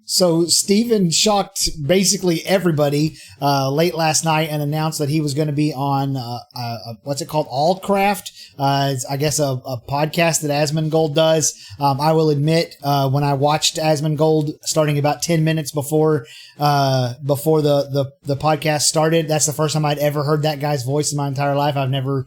So Steven shocked basically everybody late last night and announced that he was going to be on what's it called, Allcraft. It's, I guess, a podcast that Asmongold does. I will admit, when I watched Asmongold starting about 10 minutes before the podcast started, that's the first time I'd ever heard that guy's voice in my entire life. I'd never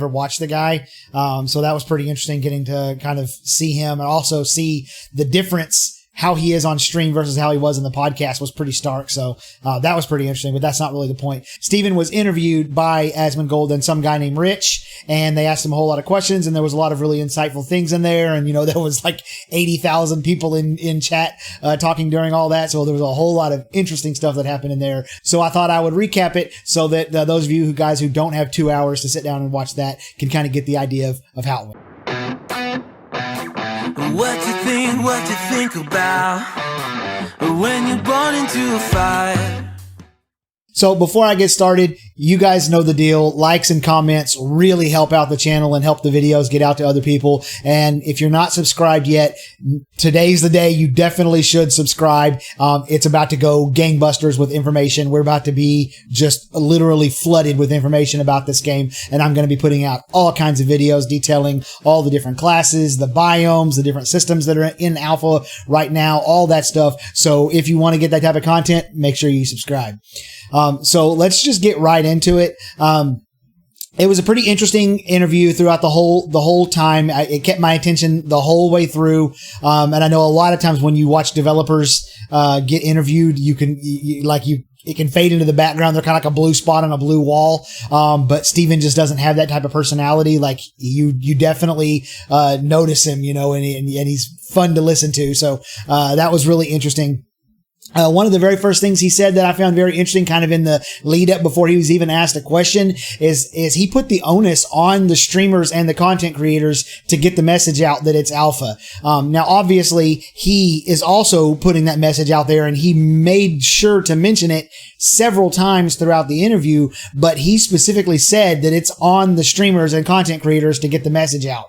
watched the guy. So that was pretty interesting, getting to kind of see him and also see the difference. How he is on stream versus how he was in the podcast was pretty stark. So that was pretty interesting, but that's not really the point. Steven was interviewed by Asmongold and some guy named Rich, and they asked him a whole lot of questions, and there was a lot of really insightful things in there. And, there was like 80,000 people in chat talking during all that. So there was a whole lot of interesting stuff that happened in there. So I thought I would recap it so that those of you guys who don't have 2 hours to sit down and watch that can kind of get the idea of how it went. What you think about when you're born into a fire? So before I get started, you guys know the deal. Likes and comments really help out the channel and help the videos get out to other people. And if you're not subscribed yet, today's the day you definitely should subscribe. It's about to go gangbusters with information. We're about to be just literally flooded with information about this game. And I'm going to be putting out all kinds of videos detailing all the different classes, the biomes, the different systems that are in alpha right now, all that stuff. So if you want to get that type of content, make sure you subscribe. So let's just get right into it. It was a pretty interesting interview throughout the whole time. It kept my attention the whole way through. And I know a lot of times when you watch developers, get interviewed, it can fade into the background. They're kind of like a blue spot on a blue wall. But Steven just doesn't have that type of personality. Like you definitely, notice him, and he's fun to listen to. So, that was really interesting. One of the very first things he said that I found very interesting, kind of in the lead up before he was even asked a question, is he put the onus on the streamers and the content creators to get the message out that it's alpha. Now, obviously, he is also putting that message out there, and he made sure to mention it several times throughout the interview, but he specifically said that it's on the streamers and content creators to get the message out.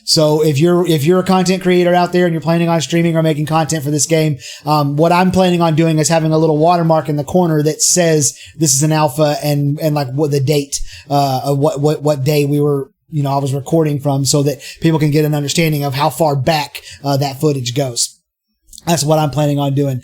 So if you're a content creator out there and you're planning on streaming or making content for this game, what I'm planning on doing is having a little watermark in the corner that says this is an alpha and like what the date, of what day we were, I was recording from, so that people can get an understanding of how far back, that footage goes. That's what I'm planning on doing.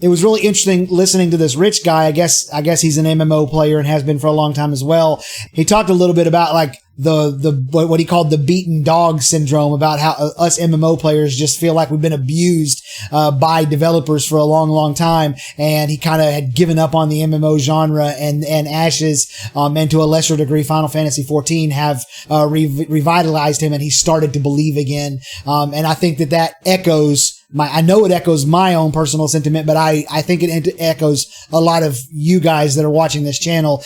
It was really interesting listening to this Rich guy. I guess he's an MMO player and has been for a long time as well. He talked a little bit about like what he called the beaten dog syndrome, about how us MMO players just feel like we've been abused, by developers for a long, long time. And he kind of had given up on the MMO genre, and Ashes, and to a lesser degree, Final Fantasy XIV have, revitalized him, and he started to believe again. And I think that echoes I know it echoes my own personal sentiment, but I think it echoes a lot of you guys that are watching this channel.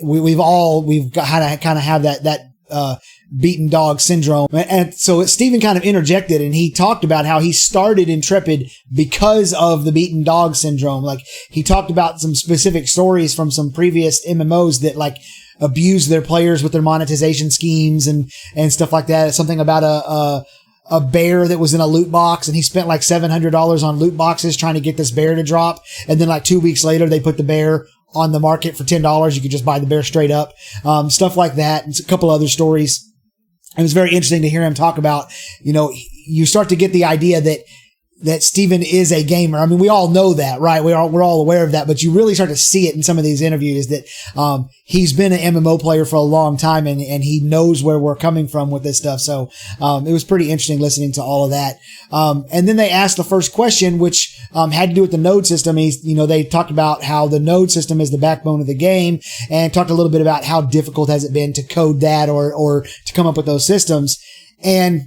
We've kind of have that beaten dog syndrome. And so Steven kind of interjected, and he talked about how he started Intrepid because of the beaten dog syndrome. Like, he talked about some specific stories from some previous MMOs that like abuse their players with their monetization schemes and stuff like that. It's something about a bear that was in a loot box, and he spent like $700 on loot boxes trying to get this bear to drop. And then like 2 weeks later, they put the bear on the market for $10. You could just buy the bear straight up. Stuff like that. And a couple other stories. It was very interesting to hear him talk about, you start to get the idea that Steven is a gamer. I mean, we all know that, right? We're all aware of that, but you really start to see it in some of these interviews that, he's been an MMO player for a long time, and he knows where we're coming from with this stuff. So, it was pretty interesting listening to all of that. And then they asked the first question, which, had to do with the node system. They talked about how the node system is the backbone of the game, and talked a little bit about how difficult has it been to code that or to come up with those systems. And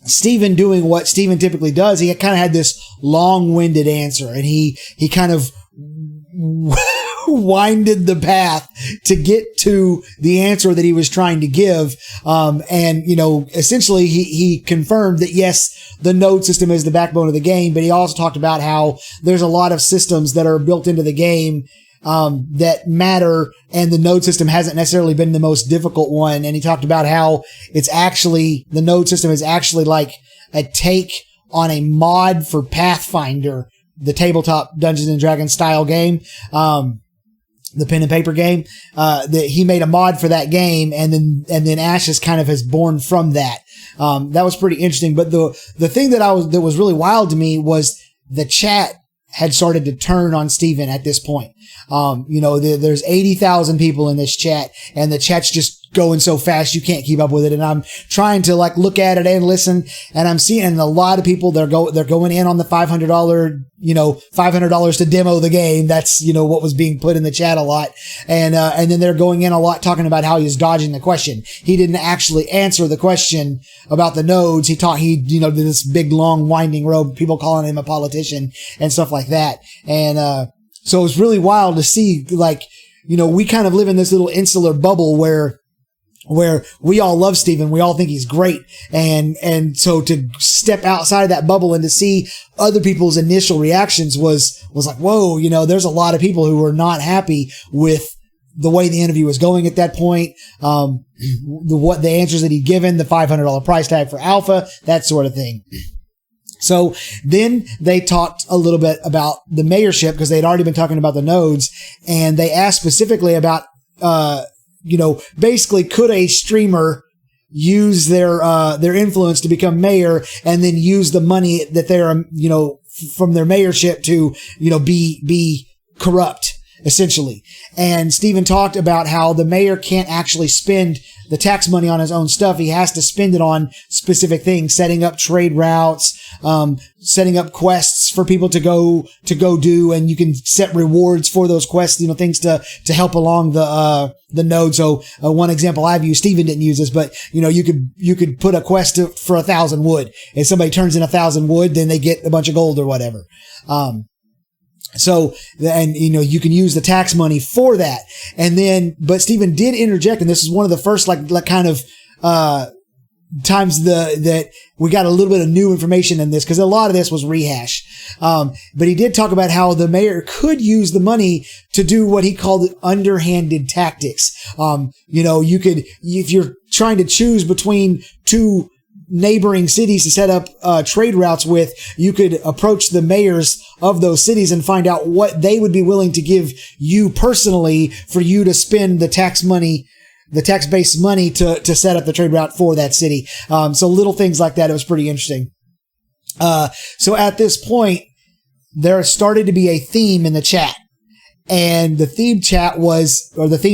Steven doing what Steven typically does, he kind of had this long-winded answer, and he kind of winded the path to get to the answer that he was trying to give. Essentially he confirmed that yes, the node system is the backbone of the game, but he also talked about how there's a lot of systems that are built into the game that matter, and the node system hasn't necessarily been the most difficult one. And he talked about how the node system is actually like a take on a mod for Pathfinder, the tabletop Dungeons and Dragons style game, the pen and paper game, that he made a mod for that game, and then Ashes kind of has born from that. That was pretty interesting. But the thing that was really wild to me was the chat had started to turn on Steven at this point. There's 80,000 people in this chat, and the chat's just going so fast you can't keep up with it. And I'm trying to look at it and listen, and I'm seeing a lot of people, they're going in on the $500, $500 to demo the game. That's, what was being put in the chat a lot. And then they're going in a lot talking about how he's dodging the question. He didn't actually answer the question about the nodes. He did this big, long, winding road, people calling him a politician and stuff like that. And, so it was really wild to see, we kind of live in this little insular bubble where we all love Steven. We all think he's great. And so to step outside of that bubble and to see other people's initial reactions was like, whoa, there's a lot of people who were not happy with the way the interview was going at that point. The answers that he'd given, the $500 price tag for alpha, that sort of thing. So then they talked a little bit about the mayorship, because they'd already been talking about the nodes, and they asked specifically about, basically, could a streamer use their influence to become mayor and then use the money that they're, from their mayorship to, be corrupt, essentially. And Steven talked about how the mayor can't actually spend the tax money on his own stuff. He has to spend it on specific things, setting up trade routes, setting up quests for people to go do, and you can set rewards for those quests, things to help along the node. So, one example I've used, Steven didn't use this, but, you could put a quest for 1,000 wood. If somebody turns in 1,000 wood, then they get a bunch of gold or whatever. So, and, you can use the tax money for that. And then, but Steven did interject, and this is one of the first, kind of, times that we got a little bit of new information in this, because a lot of this was rehash. But he did talk about how the mayor could use the money to do what he called underhanded tactics. You could, if you're trying to choose between two neighboring cities to set up trade routes with, you could approach the mayors of those cities and find out what they would be willing to give you personally for you to spend the tax-based money to set up the trade route for that city. So little things like that. It was pretty interesting. So at this point, there started to be a theme in the chat, and the theme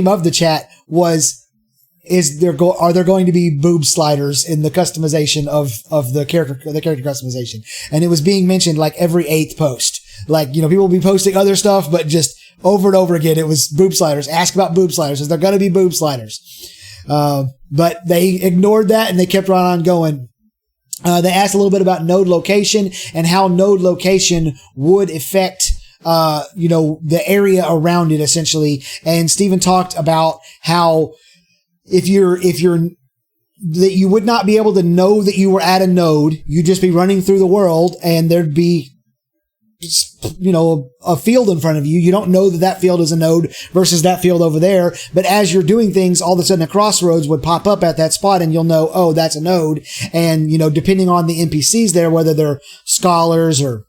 of the chat was, are there going to be boob sliders in the customization of the character customization? And it was being mentioned every 8th post. People will be posting other stuff, but just over and over again, it was boob sliders. Ask about boob sliders. Is there going to be boob sliders? But they ignored that and they kept right on going. They asked a little bit about node location and how node location would affect the area around it, essentially. And Steven talked about how if that you would not be able to know that you were at a node, you'd just be running through the world and there'd be, a field in front of you. You don't know that field is a node versus that field over there. But as you're doing things, all of a sudden a crossroads would pop up at that spot and you'll know, oh, that's a node. And, depending on the NPCs there, whether they're scholars or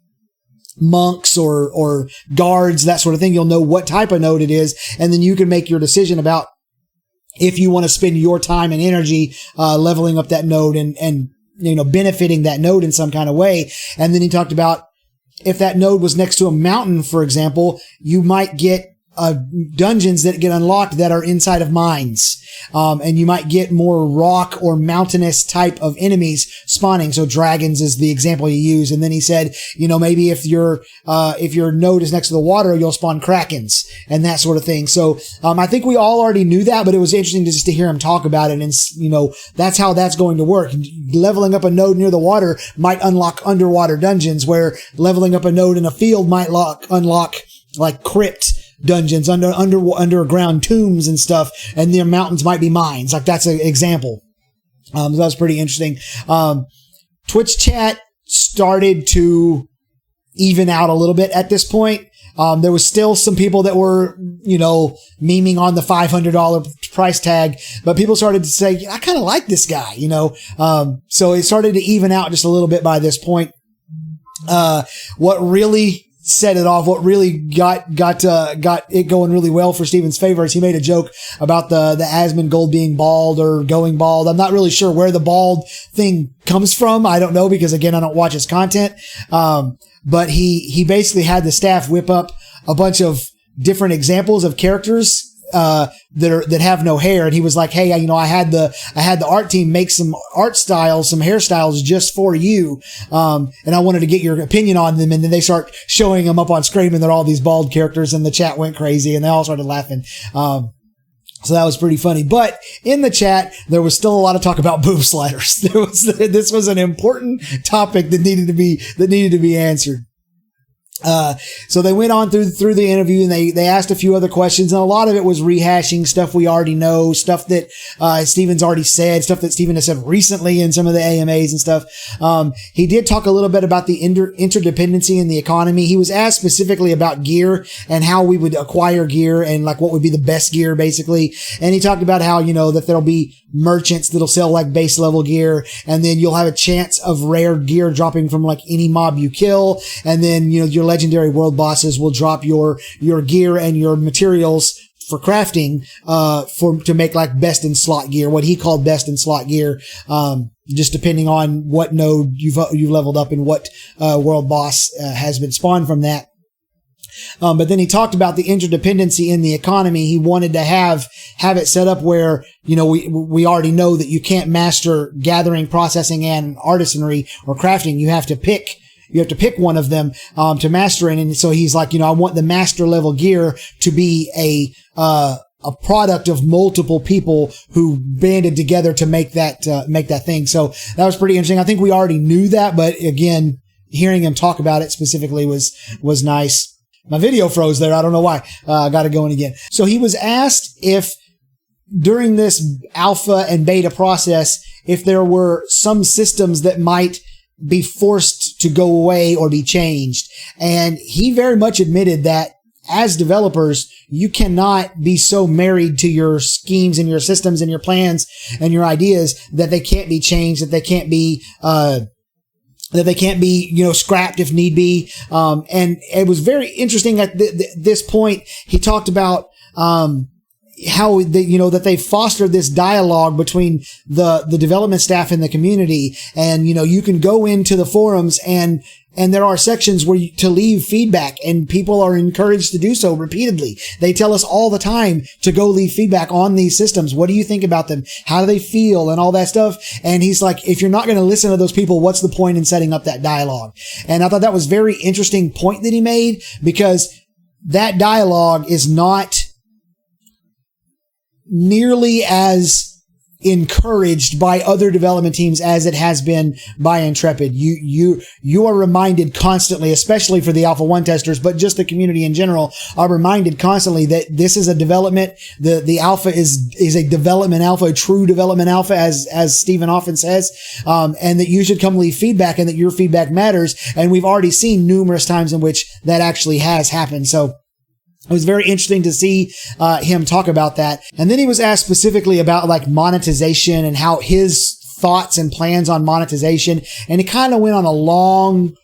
monks or guards, that sort of thing, you'll know what type of node it is. And then you can make your decision about if you want to spend your time and energy, leveling up that node and benefiting that node in some kind of way. And then he talked about if that node was next to a mountain, for example, you might get dungeons that get unlocked that are inside of mines. And you might get more rock or mountainous type of enemies spawning. So dragons is the example you use. And then he said, maybe if your node is next to the water, you'll spawn krakens and that sort of thing. So, I think we all already knew that, but it was interesting just to hear him talk about it. And, that's how that's going to work. Leveling up a node near the water might unlock underwater dungeons, where leveling up a node in a field might unlock crypt dungeons, underground tombs and stuff, and their mountains might be mines. That's an example. That was pretty interesting. Twitch chat started to even out a little bit at this point. There was still some people that were, memeing on the $500 price tag, but people started to say, I kind of like this guy, so it started to even out just a little bit by this point. What really set it off, what really got it going really well for Steven's favor is he made a joke about the Asmongold being bald or going bald. I'm not really sure where the bald thing comes from. I don't know, because again, I don't watch his content. But he basically had the staff whip up a bunch of different examples of characters that have no hair, and he was like, "Hey, I had the art team make some art styles, some hairstyles just for you, and I wanted to get your opinion on them." And then they start showing them up on screen, and they're all these bald characters, and the chat went crazy, and they all started laughing. So that was pretty funny. But in the chat, there was still a lot of talk about boob sliders. This was an important topic that needed to be answered. So they went on through the interview, and they asked a few other questions, and a lot of it was rehashing stuff we already know, stuff that Steven's already said, stuff that Steven has said recently in some of the AMAs and stuff. He did talk a little bit about the interdependency in the economy. He was asked specifically about gear and how we would acquire gear and like what would be the best gear, basically. And he talked about how, that there'll be merchants that'll sell like base level gear, and then you'll have a chance of rare gear dropping from like any mob you kill, and then your legendary world bosses will drop your gear and your materials for crafting to make like best in slot gear, what he called best in slot gear, just depending on what node you've leveled up and what world boss has been spawned from that. But then he talked about the interdependency in the economy. He wanted to have it set up where, we already know that you can't master gathering, processing, and artisanry or crafting. You have to pick one of them, to master it. And so he's like, I want the master level gear to be a product of multiple people who banded together to make that thing. So that was pretty interesting. I think we already knew that, but again, hearing him talk about it specifically was nice. My video froze there. I don't know why. I got it going again. So he was asked if during this alpha and beta process, if there were some systems that might be forced to go away or be changed. And he very much admitted that as developers, you cannot be so married to your schemes and your systems and your plans and your ideas that they can't be changed, that they can't be, scrapped if need be. And it was very interesting at this point. He talked about, how that they fostered this dialogue between the development staff and the community. And, you can go into the forums and there are sections where to leave feedback, and people are encouraged to do so repeatedly. They tell us all the time to go leave feedback on these systems. What do you think about them? How do they feel? And all that stuff. And he's like, if you're not going to listen to those people, what's the point in setting up that dialogue? And I thought that was a very interesting point that he made, because that dialogue is not nearly as encouraged by other development teams as it has been by Intrepid. You are reminded constantly, especially for the Alpha 1 testers, but just the community in general, are reminded constantly that this is a development. The Alpha is a development alpha, a true development alpha, as Steven often says, and that you should come leave feedback and that your feedback matters. And we've already seen numerous times in which that actually has happened. So it was very interesting to see him talk about that. And then he was asked specifically about like monetization and how his thoughts and plans on monetization. And he kind of went on a long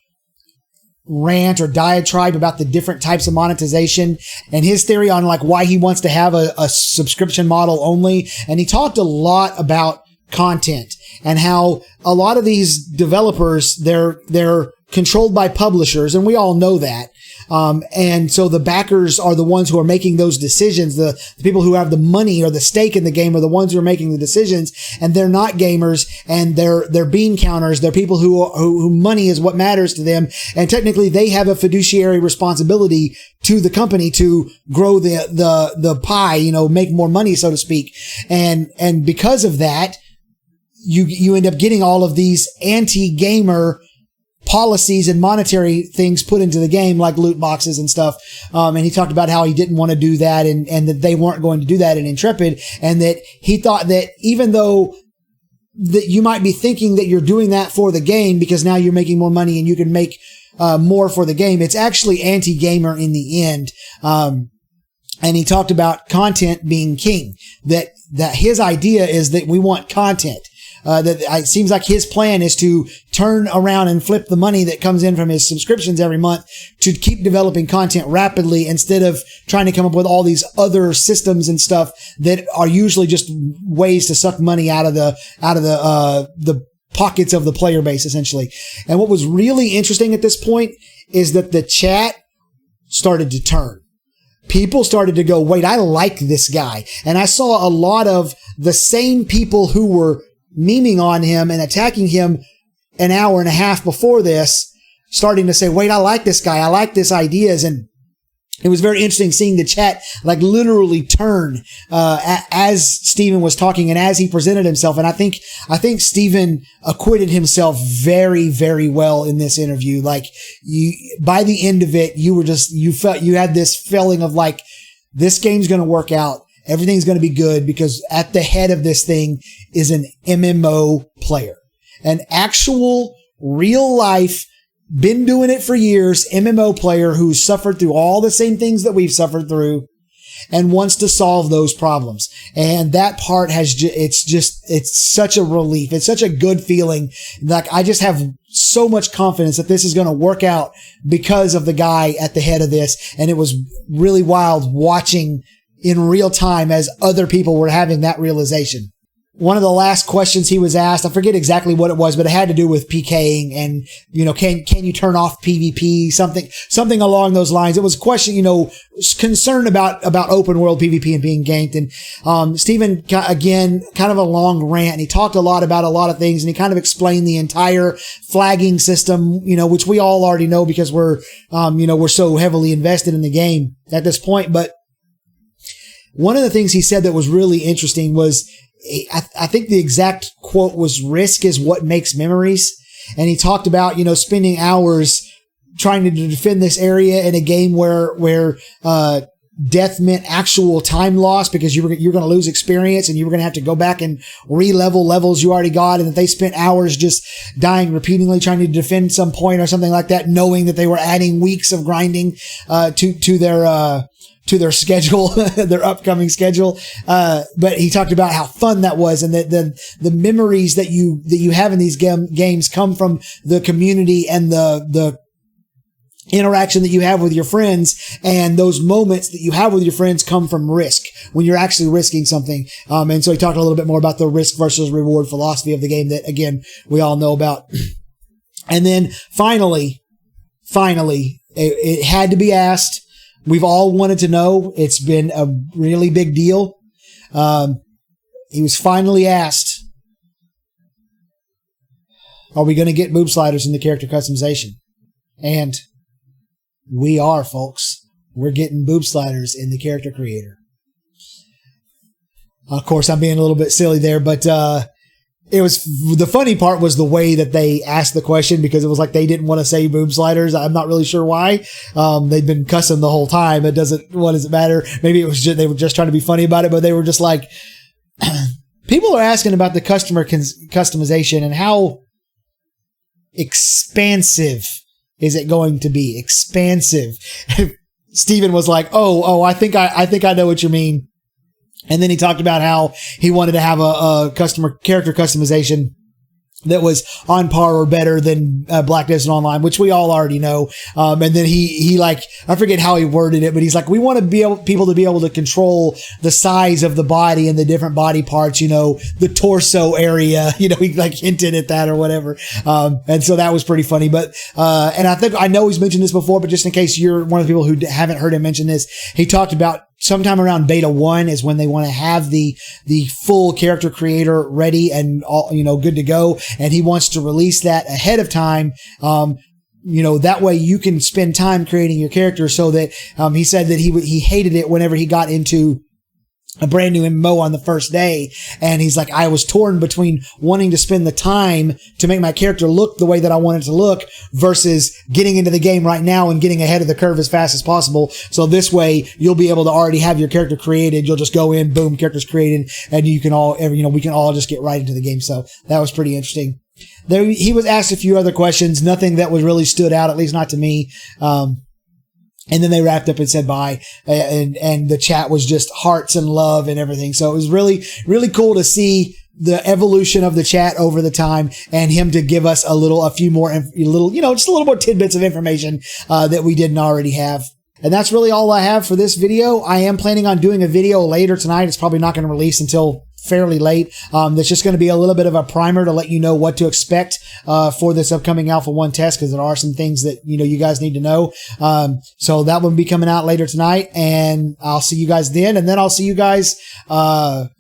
rant or diatribe about the different types of monetization and his theory on like why he wants to have a subscription model only. And he talked a lot about content and how a lot of these developers, they're controlled by publishers, and we all know that. And so the backers are the ones who are making those decisions. The people who have the money or the stake in the game are the ones who are making the decisions, and they're not gamers, and they're bean counters. They're people who money is what matters to them. And technically they have a fiduciary responsibility to the company to grow the pie, make more money, so to speak. And because of that, you end up getting all of these anti-gamer policies and monetary things put into the game, like loot boxes and stuff. And he talked about how he didn't want to do that, and that they weren't going to do that in Intrepid, and that he thought that even though that you might be thinking that you're doing that for the game because now you're making more money and you can make more for the game, it's actually anti-gamer in the end. And he talked about content being king, that his idea is that we want content. it seems like his plan is to turn around and flip the money that comes in from his subscriptions every month to keep developing content rapidly instead of trying to come up with all these other systems and stuff that are usually just ways to suck money out of the pockets of the player base, essentially. And what was really interesting at this point is that the chat started to turn. People started to go, wait, I like this guy. And I saw a lot of the same people who were memeing on him and attacking him an hour and a half before this, starting to say, wait, I like this guy. I like this ideas. And it was very interesting seeing the chat like literally turn as Steven was talking and as he presented himself. And I think Steven acquitted himself very, very well in this interview. Like by the end of it, you felt you had this feeling of like, this game's going to work out. Everything's going to be good, because at the head of this thing is an MMO player, an actual real life, been doing it for years, MMO player who's suffered through all the same things that we've suffered through and wants to solve those problems. And that part it's such a relief. It's such a good feeling. Like, I just have so much confidence that this is going to work out because of the guy at the head of this. And it was really wild watching in real time as other people were having that realization. One of the last questions he was asked, I forget exactly what it was, but it had to do with PKing and, can you turn off PvP? Something along those lines. It was a question, concern about open world PvP and being ganked. And, Steven, again, kind of a long rant, and he talked a lot about a lot of things, and he kind of explained the entire flagging system, which we all already know because we're so heavily invested in the game at this point. But one of the things he said that was really interesting was, I think the exact quote was, risk is what makes memories. And he talked about, spending hours trying to defend this area in a game where death meant actual time loss, because you're going to lose experience and you were going to have to go back and re-level levels you already got. And that they spent hours just dying repeatedly trying to defend some point or something like that, knowing that they were adding weeks of grinding, to their schedule, their upcoming schedule. But he talked about how fun that was, and that the memories that you have in these games come from the community and the interaction that you have with your friends, and those moments that you have with your friends come from risk, when you're actually risking something. And so he talked a little bit more about the risk versus reward philosophy of the game that, again, we all know about. And then finally, it had to be asked. We've all wanted to know. It's been a really big deal. He was finally asked, are we going to get boob sliders in the character customization? And we are, folks. We're getting boob sliders in the character creator. Of course, I'm being a little bit silly there, but the funny part was the way that they asked the question, because it was like they didn't want to say boob sliders. I'm not really sure why. They'd been cussing the whole time. What does it matter? Maybe it was they were just trying to be funny about it, but they were just like, people are asking about the customer customization and how expansive is it going to be? Expansive. Steven was like, oh, I think I know what you mean. And then he talked about how he wanted to have a customer character customization that was on par or better than Black Desert Online, which we all already know. And then he I forget how he worded it, but he's like, we want to be people to be able to control the size of the body and the different body parts, the torso area, he hinted at that or whatever. And so that was pretty funny. But, and I know he's mentioned this before, but just in case you're one of the people who haven't heard him mention this, he talked about sometime around beta 1 is when they want to have the full character creator ready and all, good to go. And he wants to release that ahead of time. That way you can spend time creating your character, so that, he said that he hated it whenever he got into a brand new MMO on the first day. And he's like, I was torn between wanting to spend the time to make my character look the way that I want it to look versus getting into the game right now and getting ahead of the curve as fast as possible. So this way you'll be able to already have your character created. You'll just go in, boom, character's created, and you can all, we can all just get right into the game. So that was pretty interesting. There, he was asked a few other questions, nothing that was really stood out, at least not to me. And then they wrapped up and said bye. And the chat was just hearts and love and everything. So it was really, really cool to see the evolution of the chat over the time, and him to give us just a little more tidbits of information that we didn't already have. And that's really all I have for this video. I am planning on doing a video later tonight. It's probably not going to release until fairly late. That's just going to be a little bit of a primer to let you know what to expect for this upcoming Alpha 1 test, because there are some things that you guys need to know. So that will be coming out later tonight, and I'll see you guys then. And then I'll see you guys 11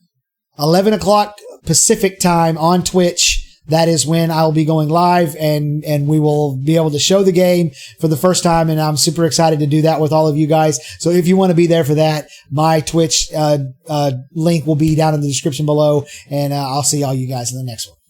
o'clock Pacific time on Twitch. That is when I'll be going live, and we will be able to show the game for the first time. And I'm super excited to do that with all of you guys. So if you want to be there for that, my Twitch link will be down in the description below, and I'll see all you guys in the next one.